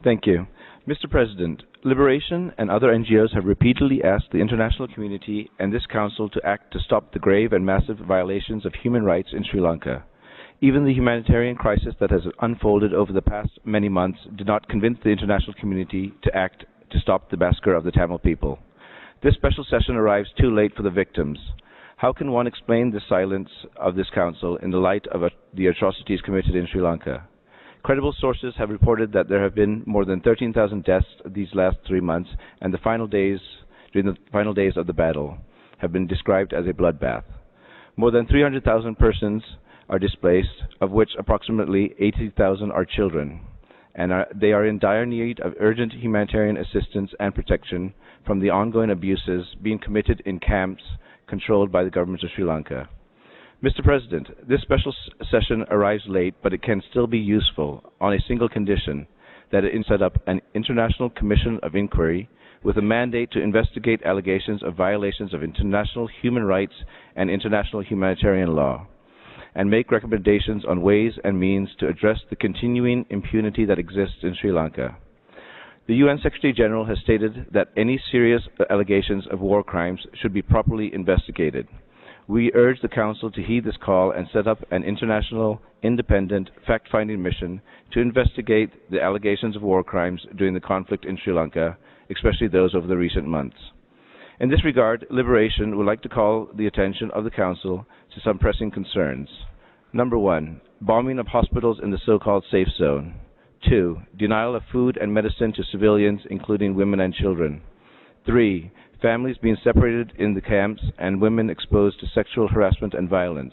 Thank you. Mr. President, Liberation and other NGOs have repeatedly asked the international community and this Council to act to stop the grave and massive violations of human rights in Sri Lanka. Even the humanitarian crisis that has unfolded over the past many months did not convince the international community to act to stop the massacre of the Tamil people. This special session arrives too late for the victims. How can one explain the silence of this Council in the light of the atrocities committed in Sri Lanka? Credible sources have reported that there have been more than 13,000 deaths these last 3 months, and during the final days of the battle have been described as a bloodbath. More than 300,000 persons are displaced, of which approximately 80,000 are children, and they are in dire need of urgent humanitarian assistance and protection from the ongoing abuses being committed in camps controlled by the government of Sri Lanka. Mr. President, this special session arrives late, but it can still be useful on a single condition, that it set up an international commission of inquiry with a mandate to investigate allegations of violations of international human rights and international humanitarian law, and make recommendations on ways and means to address the continuing impunity that exists in Sri Lanka. The UN Secretary General has stated that any serious allegations of war crimes should be properly investigated. We urge the Council to heed this call and set up an international, independent, fact-finding mission to investigate the allegations of war crimes during the conflict in Sri Lanka, especially those over the recent months. In this regard, Liberation would like to call the attention of the Council to some pressing concerns. Number 1, bombing of hospitals in the so-called safe zone. 2, denial of food and medicine to civilians, including women and children. 3, families being separated in the camps and women exposed to sexual harassment and violence.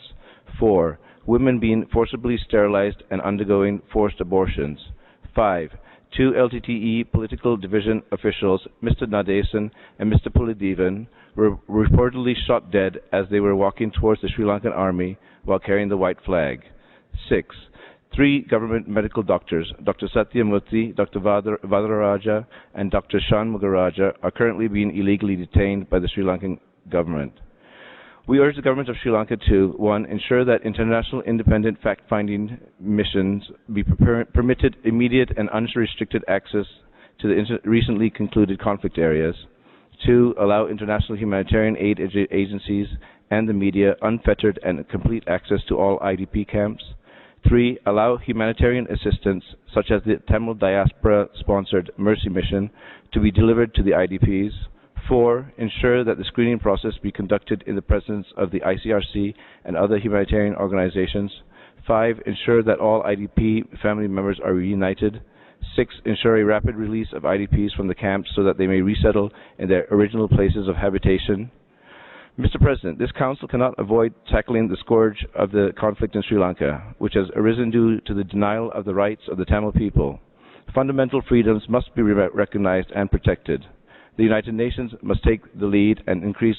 4, women being forcibly sterilized and undergoing forced abortions. 5, 2 LTTE political division officials, Mr. Nadesan and Mr. Pulidevan, were reportedly shot dead as they were walking towards the Sri Lankan army while carrying the white flag. 6, 3 government medical doctors, Dr. Satyamurthy, Dr. Vadaraja, and Dr. Shanmugaraja, are currently being illegally detained by the Sri Lankan government. We urge the government of Sri Lanka to, 1, ensure that international independent fact-finding missions be permitted immediate and unrestricted access to the recently concluded conflict areas. 2, allow international humanitarian aid agencies and the media unfettered and complete access to all IDP camps. 3, allow humanitarian assistance, such as the Tamil diaspora-sponsored Mercy Mission, to be delivered to the IDPs. 4, ensure that the screening process be conducted in the presence of the ICRC and other humanitarian organizations. 5, ensure that all IDP family members are reunited. 6, ensure a rapid release of IDPs from the camps so that they may resettle in their original places of habitation. Mr. President, this Council cannot avoid tackling the scourge of the conflict in Sri Lanka, which has arisen due to the denial of the rights of the Tamil people. Fundamental freedoms must be recognized and protected. The United Nations must take the lead and increase